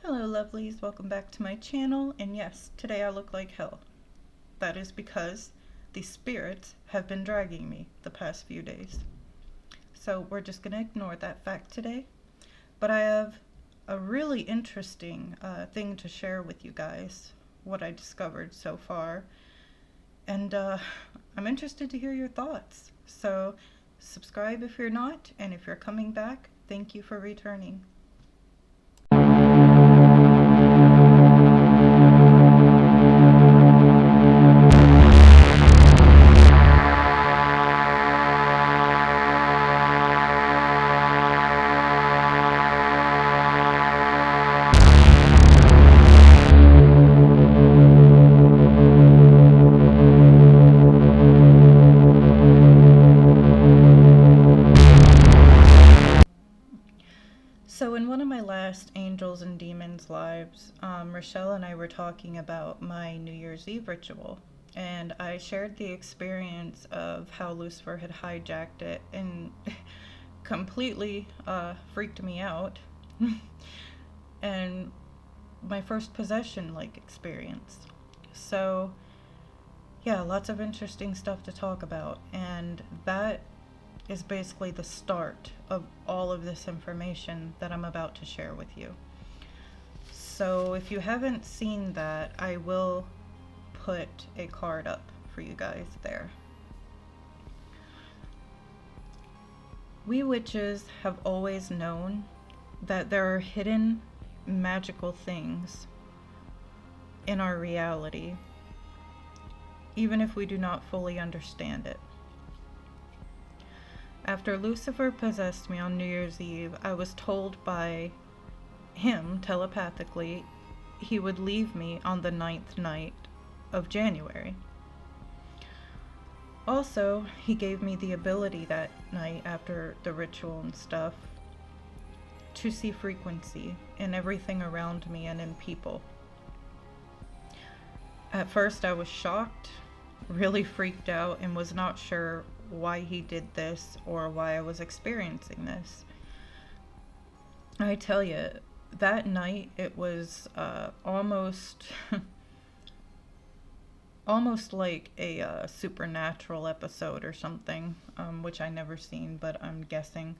Hello lovelies, welcome back to my channel, and yes, today I look like hell. That is because the spirits have been dragging me the past few days. So we're just going to ignore that fact today, but I have a really interesting thing to share with you guys, what I discovered so far, and I'm interested to hear your thoughts. So subscribe if you're not, and if you're coming back, thank you for returning. So in one of my last Angels and Demons lives, Rochelle and I were talking about my New Year's Eve ritual, and I shared the experience of how Lucifer had hijacked it and completely freaked me out, and my first possession experience. So yeah, lots of interesting stuff to talk about, and that is basically the start of all of this information that I'm about to share with you. So if you haven't seen that, I will put a card up for you guys there. We witches have always known that there are hidden magical things in our reality, even if we do not fully understand it. After Lucifer possessed me on New Year's Eve, I was told by him telepathically he would leave me on the 9th night of January. Also, he gave me the ability that night, after the ritual and stuff, to see frequency in everything around me and in people. At first I was shocked, really freaked out, and was not sure why he did this or why I was experiencing this. I tell you, that night it was almost almost like a supernatural episode or something, which I never seen, but I'm guessing.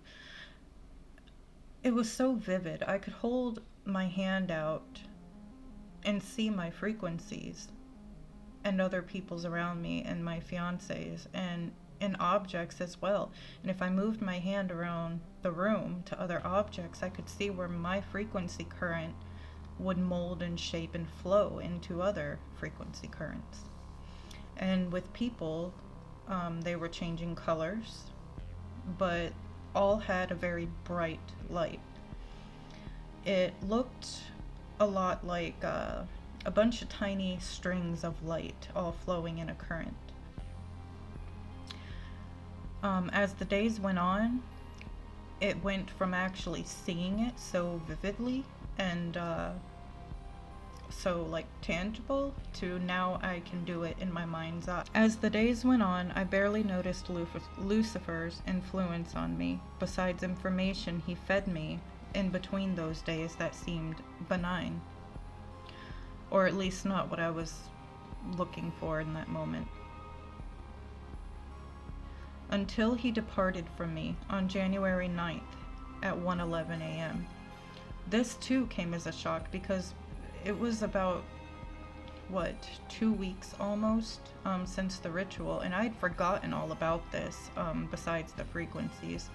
It was so vivid. I could hold my hand out and see my frequencies and other people's around me and my fiance's and in objects as well. And if I moved my hand around the room to other objects, I could see where my frequency current would mold and shape and flow into other frequency currents. And with people, they were changing colors, but all had a very bright light. It looked a lot like a bunch of tiny strings of light all flowing in a current. As the days went on, it went from actually seeing it so vividly and so tangible to now I can do it in my mind's eye. As the days went on, I barely noticed Lucifer's influence on me, besides information he fed me in between those days that seemed benign, or at least not what I was looking for in that moment. Until he departed from me on January 9th at 1:11 a.m. This too came as a shock because it was about, 2 weeks almost since the ritual, and I had forgotten all about this, besides the frequencies.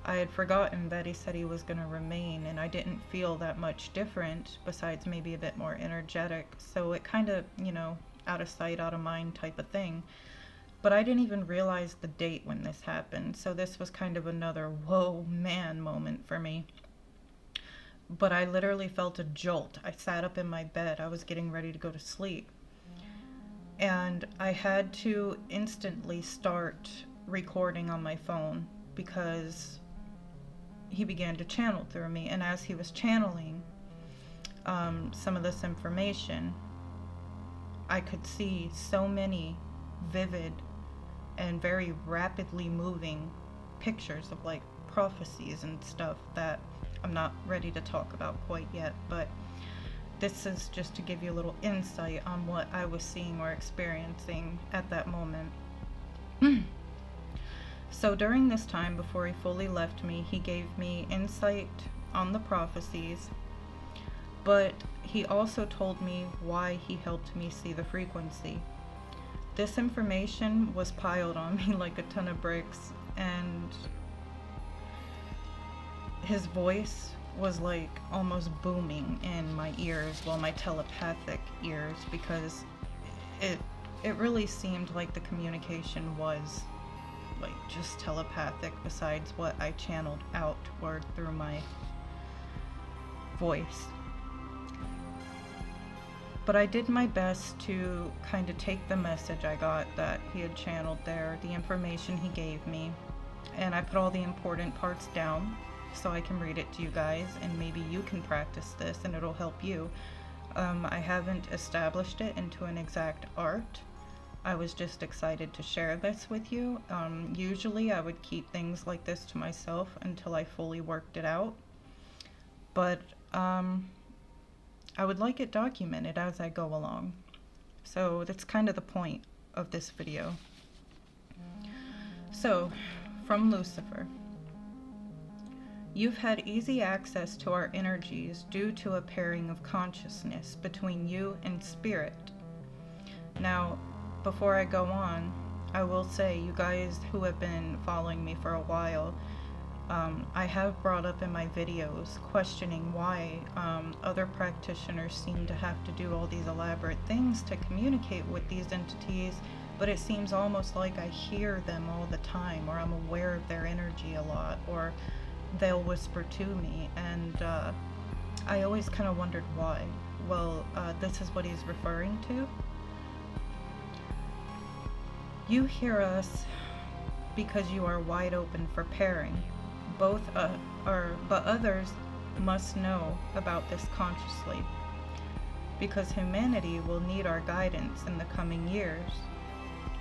I had forgotten that he said he was going to remain, and I didn't feel that much different, besides maybe a bit more energetic, so it kind of, out of sight, out of mind type of thing. But I didn't even realize the date when this happened, so this was kind of another whoa man moment for me. But I literally felt a jolt. I sat up in my bed. I was getting ready to go to sleep. And I had to instantly start recording on my phone because he began to channel through me. And as he was channeling some of this information, I could see so many vivid and very rapidly moving pictures of prophecies and stuff that I'm not ready to talk about quite yet, but this is just to give you a little insight on what I was seeing or experiencing at that moment. So during this time, before he fully left me, he gave me insight on the prophecies, but he also told me why he helped me see the frequency. This information was piled on me like a ton of bricks, and his voice was like almost booming in my ears, well, my telepathic ears, because it really seemed like the communication was like just telepathic, besides what I channeled outward through my voice. But I did my best to kind of take the message I got that he had channeled there, the information he gave me, and I put all the important parts down so I can read it to you guys, and maybe you can practice this and it'll help you. I haven't established it into an exact art. I was just excited to share this with you. Usually I would keep things like this to myself until I fully worked it out, but I would like it documented as I go along. So that's kind of the point of this video. So, from Lucifer. You've had easy access to our energies due to a pairing of consciousness between you and spirit. Now, before I go on, I will say, you guys who have been following me for a while, I have brought up in my videos questioning why other practitioners seem to have to do all these elaborate things to communicate with these entities, but it seems almost like I hear them all the time, or I'm aware of their energy a lot, or they'll whisper to me, and I always kind of wondered why. Well, this is what he's referring to. You hear us because you are wide open for pairing. But others must know about this consciously, because humanity will need our guidance in the coming years.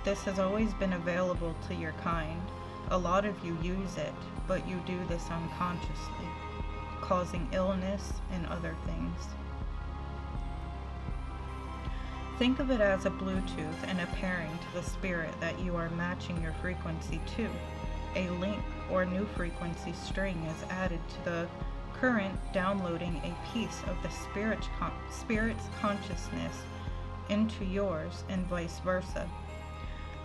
This has always been available to your kind. A lot of you use it, but you do this unconsciously, causing illness and other things. Think of it as a Bluetooth and a pairing to the spirit that you are matching your frequency to. A link or new frequency string is added to the current, downloading a piece of the spirit's consciousness into yours, and vice versa.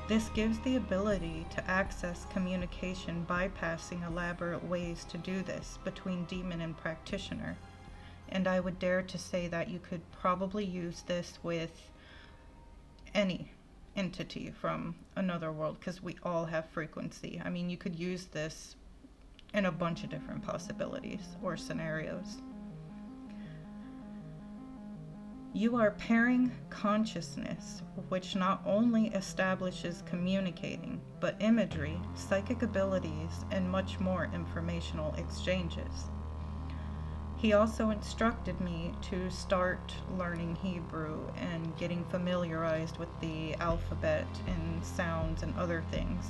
This gives the ability to access communication, bypassing elaborate ways to do this between demon and practitioner. And I would dare to say that you could probably use this with any entity from another world, because we all have frequency. I mean, you could use this in a bunch of different possibilities or scenarios. You are pairing consciousness, which not only establishes communicating, but imagery, psychic abilities, and much more informational exchanges. He also instructed me to start learning Hebrew and getting familiarized with the alphabet and sounds and other things.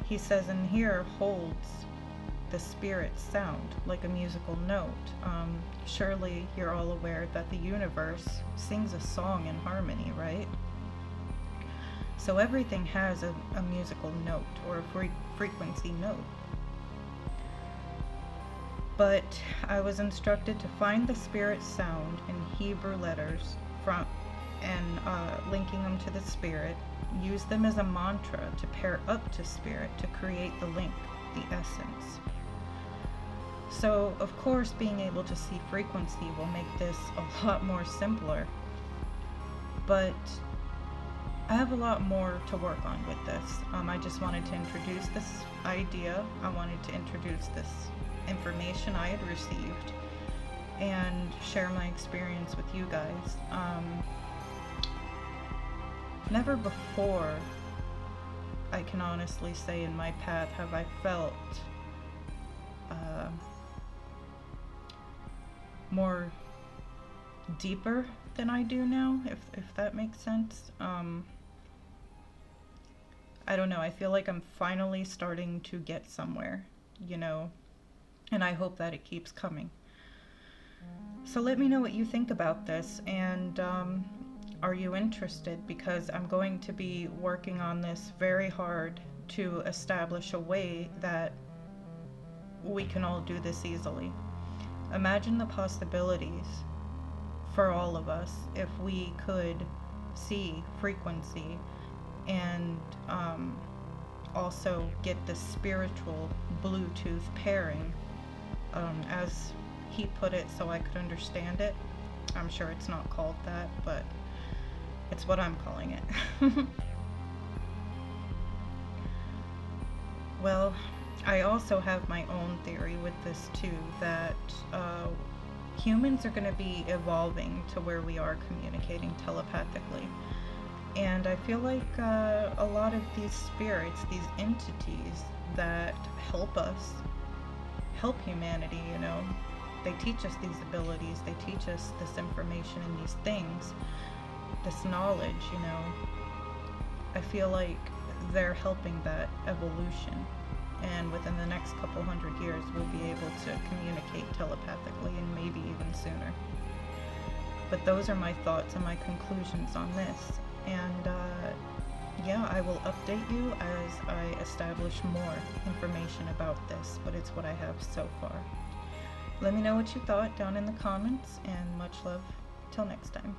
He says in here, holds the spirit sound like a musical note. Surely you're all aware that the universe sings a song in harmony, right? So everything has a musical note, or a frequency note. But I was instructed to find the spirit sound in Hebrew letters and linking them to the spirit, use them as a mantra to pair up to spirit to create the link, the essence. So, of course, being able to see frequency will make this a lot more simpler. But I have a lot more to work on with this. I just wanted to introduce this idea. I wanted to introduce this information I had received and share my experience with you guys. Never before, I can honestly say, in my path have I felt more deeper than I do now, if that makes sense. I don't know, I feel like I'm finally starting to get somewhere, you know. And I hope that it keeps coming. So let me know what you think about this, and are you interested? Because I'm going to be working on this very hard to establish a way that we can all do this easily. Imagine the possibilities for all of us if we could see frequency and also get the spiritual Bluetooth pairing, as he put it, so I could understand it. I'm sure it's not called that, but it's what I'm calling it. Well, I also have my own theory with this too, that humans are going to be evolving to where we are communicating telepathically. And I feel like a lot of these spirits, these entities that help us, help humanity, they teach us these abilities, they teach us this information and these things, this knowledge, I feel like they're helping that evolution. And within the next couple hundred years, we'll be able to communicate telepathically, and maybe even sooner. But those are my thoughts and my conclusions on this. And yeah, I will update you as I establish more information about this, but it's what I have so far. Let me know what you thought down in the comments, and much love. Till next time.